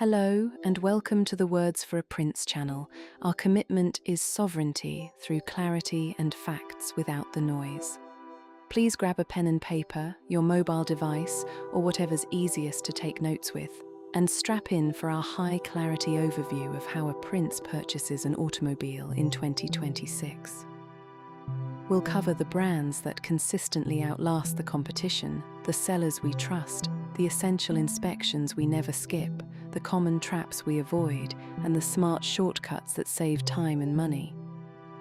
Hello, and welcome to the Words for a Prince channel. Our commitment is sovereignty through clarity and facts without the noise. Please grab a pen and paper, your mobile device, or whatever's easiest to take notes with, and strap in for our high-clarity overview of how a prince purchases an automobile in 2026. We'll cover the brands that consistently outlast the competition, the sellers we trust, the essential inspections we never skip, the common traps we avoid, and the smart shortcuts that save time and money.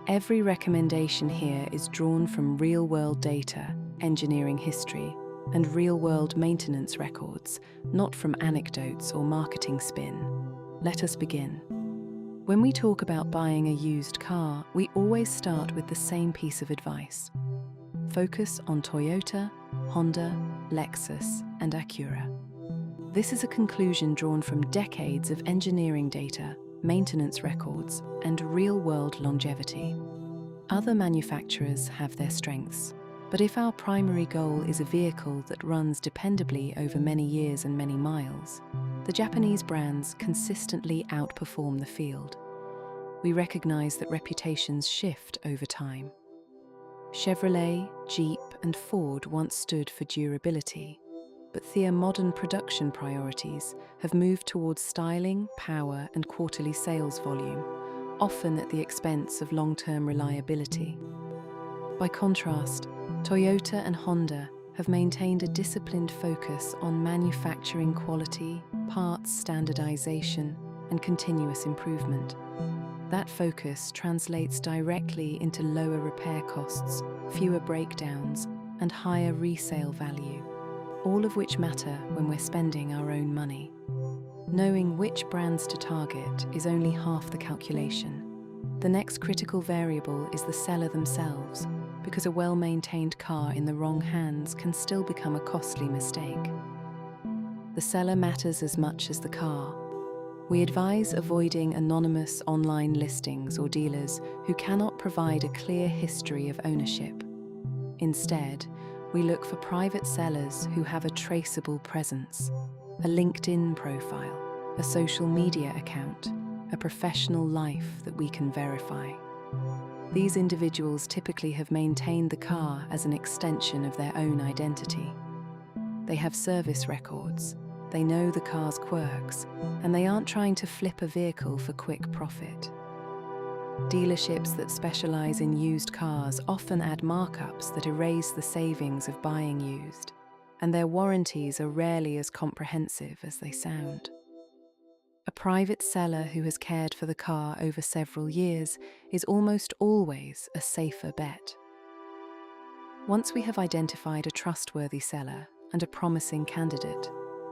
Every recommendation here is drawn from real-world data, engineering history, and real-world maintenance records, not from anecdotes or marketing spin. Let us begin. When we talk about buying a used car, we always start with the same piece of advice. Focus on Toyota, Honda, Lexus, and Acura. This is a conclusion drawn from decades of engineering data, maintenance records, and real-world longevity. Other manufacturers have their strengths, but if our primary goal is a vehicle that runs dependably over many years and many miles, the Japanese brands consistently outperform the field. We recognize that reputations shift over time. Chevrolet, Jeep, and Ford once stood for durability, but their modern production priorities have moved towards styling, power, and quarterly sales volume, often at the expense of long-term reliability. By contrast, Toyota and Honda have maintained a disciplined focus on manufacturing quality, parts standardization, and continuous improvement. That focus translates directly into lower repair costs, fewer breakdowns, and higher resale value, all of which matter when we're spending our own money. Knowing which brands to target is only half the calculation. The next critical variable is the seller themselves, because a well-maintained car in the wrong hands can still become a costly mistake. The seller matters as much as the car. We advise avoiding anonymous online listings or dealers who cannot provide a clear history of ownership. Instead, we look for private sellers who have a traceable presence, a LinkedIn profile, a social media account, a professional life that we can verify. These individuals typically have maintained the car as an extension of their own identity. They have service records, they know the car's quirks, and they aren't trying to flip a vehicle for quick profit. Dealerships that specialize in used cars often add markups that erase the savings of buying used, and their warranties are rarely as comprehensive as they sound. A private seller who has cared for the car over several years is almost always a safer bet. Once we have identified a trustworthy seller and a promising candidate,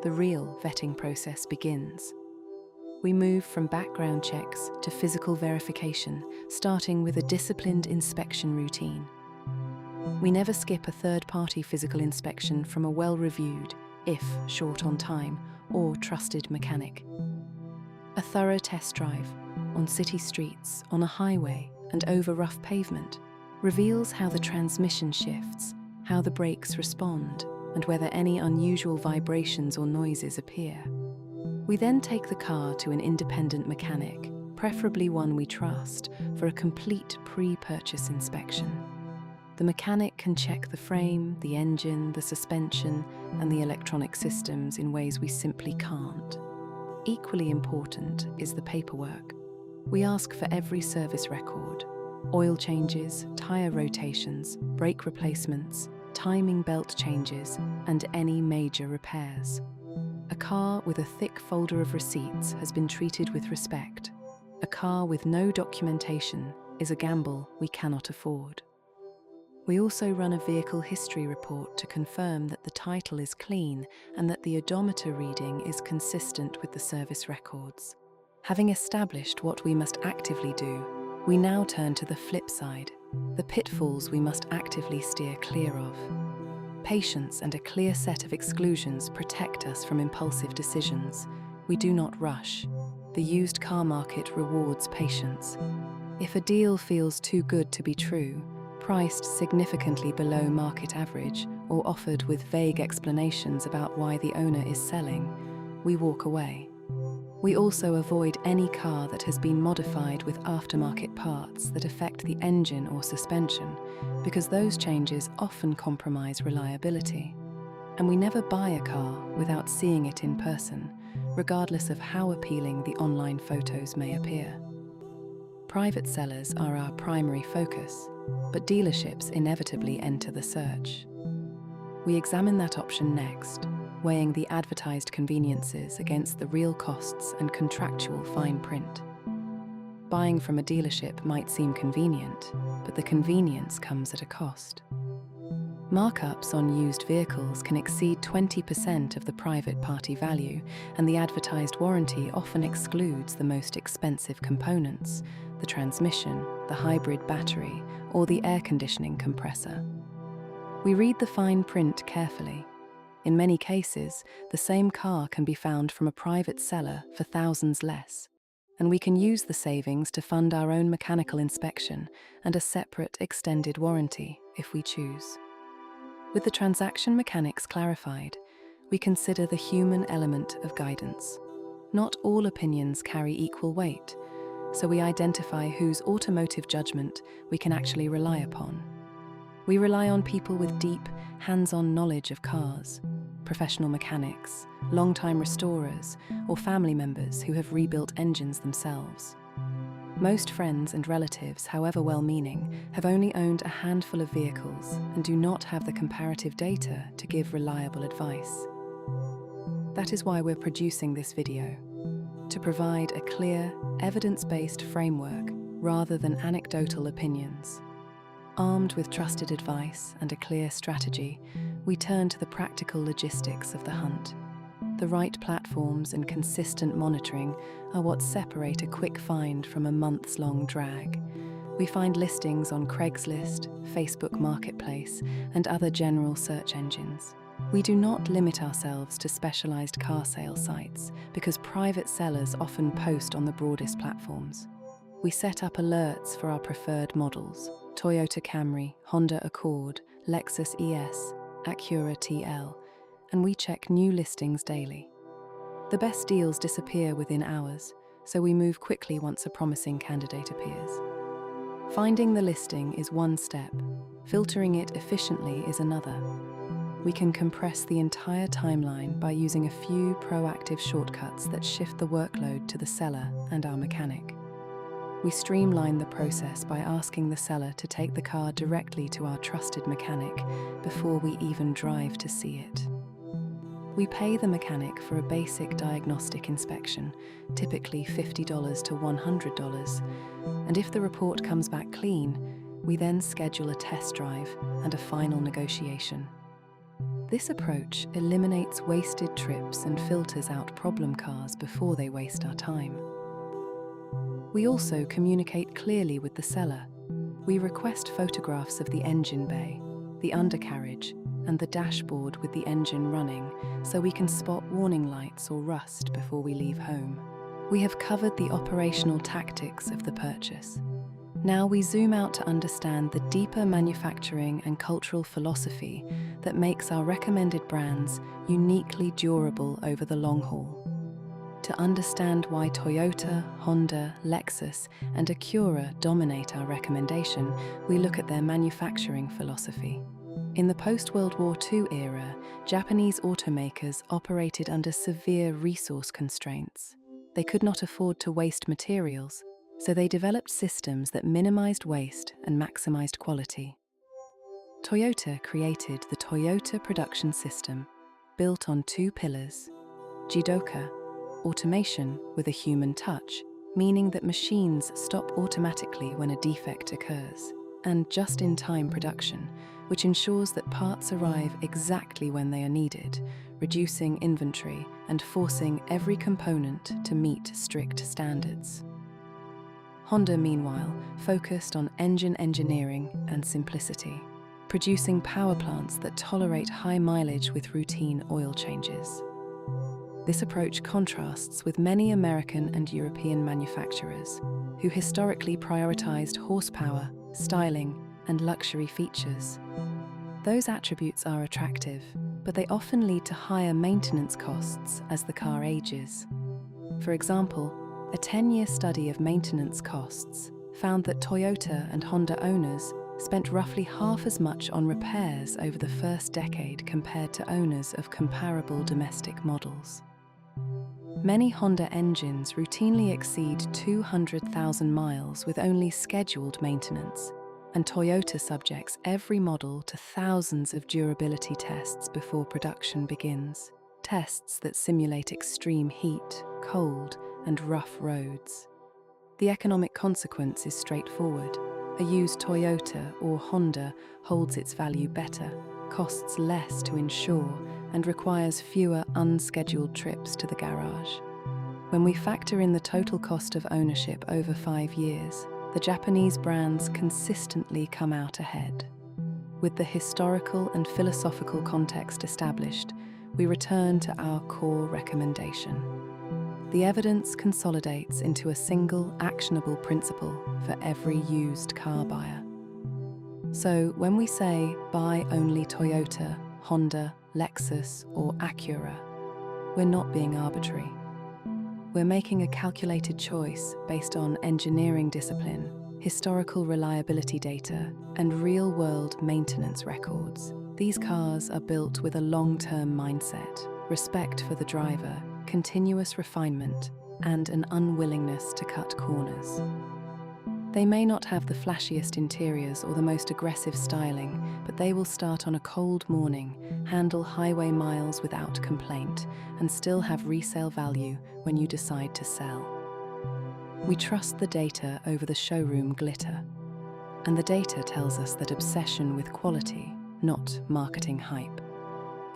the real vetting process begins. We move from background checks to physical verification, starting with a disciplined inspection routine. We never skip a third-party physical inspection from a well-reviewed, if short on time, or trusted mechanic. A thorough test drive, on city streets, on a highway, and over rough pavement, reveals how the transmission shifts, how the brakes respond, and whether any unusual vibrations or noises appear. We then take the car to an independent mechanic, preferably one we trust, for a complete pre-purchase inspection. The mechanic can check the frame, the engine, the suspension, and the electronic systems in ways we simply can't. Equally important is the paperwork. We ask for every service record: oil changes, tire rotations, brake replacements, timing belt changes, and any major repairs. A car with a thick folder of receipts has been treated with respect. A car with no documentation is a gamble we cannot afford. We also run a vehicle history report to confirm that the title is clean and that the odometer reading is consistent with the service records. Having established what we must actively do, we now turn to the flip side, the pitfalls we must actively steer clear of. Patience and a clear set of exclusions protect us from impulsive decisions. We do not rush. The used car market rewards patience. If a deal feels too good to be true, priced significantly below market average, or offered with vague explanations about why the owner is selling, we walk away. We also avoid any car that has been modified with aftermarket parts that affect the engine or suspension, because those changes often compromise reliability. And we never buy a car without seeing it in person, regardless of how appealing the online photos may appear. Private sellers are our primary focus, but dealerships inevitably enter the search. We examine that option next, weighing the advertised conveniences against the real costs and contractual fine print. Buying from a dealership might seem convenient, but the convenience comes at a cost. Markups on used vehicles can exceed 20% of the private party value, and the advertised warranty often excludes the most expensive components, the transmission, the hybrid battery, or the air conditioning compressor. We read the fine print carefully. In many cases, the same car can be found from a private seller for thousands less, and we can use the savings to fund our own mechanical inspection and a separate extended warranty if we choose. With the transaction mechanics clarified, we consider the human element of guidance. Not all opinions carry equal weight, so we identify whose automotive judgment we can actually rely upon. We rely on people with deep, hands-on knowledge of cars, professional mechanics, long-time restorers, or family members who have rebuilt engines themselves. Most friends and relatives, however well-meaning, have only owned a handful of vehicles and do not have the comparative data to give reliable advice. That is why we're producing this video, to provide a clear, evidence-based framework rather than anecdotal opinions. Armed with trusted advice and a clear strategy, we turn to the practical logistics of the hunt. The right platforms and consistent monitoring are what separate a quick find from a months-long drag. We find listings on Craigslist, Facebook Marketplace, and other general search engines. We do not limit ourselves to specialized car sale sites because private sellers often post on the broadest platforms. We set up alerts for our preferred models: Toyota Camry, Honda Accord, Lexus ES, Acura TL, and we check new listings daily. The best deals disappear within hours, so we move quickly once a promising candidate appears. Finding the listing is one step, filtering it efficiently is another. We can compress the entire timeline by using a few proactive shortcuts that shift the workload to the seller and our mechanic. We streamline the process by asking the seller to take the car directly to our trusted mechanic before we even drive to see it. We pay the mechanic for a basic diagnostic inspection, typically $50 to $100, and if the report comes back clean, we then schedule a test drive and a final negotiation. This approach eliminates wasted trips and filters out problem cars before they waste our time. We also communicate clearly with the seller. We request photographs of the engine bay, the undercarriage, and the dashboard with the engine running, so we can spot warning lights or rust before we leave home. We have covered the operational tactics of the purchase. Now we zoom out to understand the deeper manufacturing and cultural philosophy that makes our recommended brands uniquely durable over the long haul. To understand why Toyota, Honda, Lexus, and Acura dominate our recommendation, we look at their manufacturing philosophy. In the post-World War II era, Japanese automakers operated under severe resource constraints. They could not afford to waste materials, so they developed systems that minimized waste and maximized quality. Toyota created the Toyota Production System, built on two pillars: Jidoka, automation with a human touch, meaning that machines stop automatically when a defect occurs, and just-in-time production, which ensures that parts arrive exactly when they are needed, reducing inventory and forcing every component to meet strict standards. Honda, meanwhile, focused on engine engineering and simplicity, producing power plants that tolerate high mileage with routine oil changes. This approach contrasts with many American and European manufacturers, who historically prioritized horsepower, styling, and luxury features. Those attributes are attractive, but they often lead to higher maintenance costs as the car ages. For example, a 10-year study of maintenance costs found that Toyota and Honda owners spent roughly half as much on repairs over the first decade compared to owners of comparable domestic models. Many Honda engines routinely exceed 200,000 miles with only scheduled maintenance, and Toyota subjects every model to thousands of durability tests before production begins, tests that simulate extreme heat, cold, and rough roads. The economic consequence is straightforward. A used Toyota or Honda holds its value better, costs less to insure, and requires fewer unscheduled trips to the garage. When we factor in the total cost of ownership over 5 years, the Japanese brands consistently come out ahead. With the historical and philosophical context established, we return to our core recommendation. The evidence consolidates into a single actionable principle for every used car buyer. So when we say buy only Toyota, Honda, Lexus, or Acura, we're not being arbitrary. We're making a calculated choice based on engineering discipline, historical reliability data, and real-world maintenance records. These cars are built with a long-term mindset, respect for the driver, continuous refinement, and an unwillingness to cut corners. They may not have the flashiest interiors or the most aggressive styling, but they will start on a cold morning, handle highway miles without complaint, and still have resale value when you decide to sell. We trust the data over the showroom glitter, and the data tells us that obsession with quality, not marketing hype,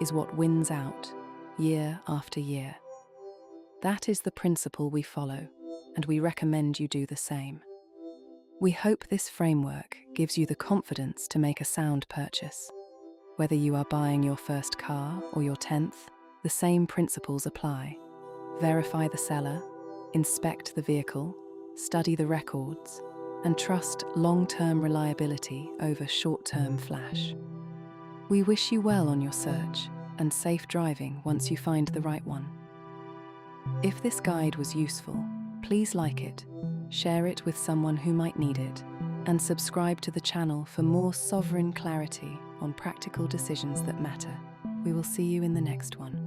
is what wins out year after year. That is the principle we follow, and we recommend you do the same. We hope this framework gives you the confidence to make a sound purchase. Whether you are buying your first car or your 10th, the same principles apply. Verify the seller, inspect the vehicle, study the records, and trust long-term reliability over short-term flash. We wish you well on your search and safe driving once you find the right one. If this guide was useful, please like it, share it with someone who might need it, and subscribe to the channel for more sovereign clarity on practical decisions that matter. We will see you in the next one.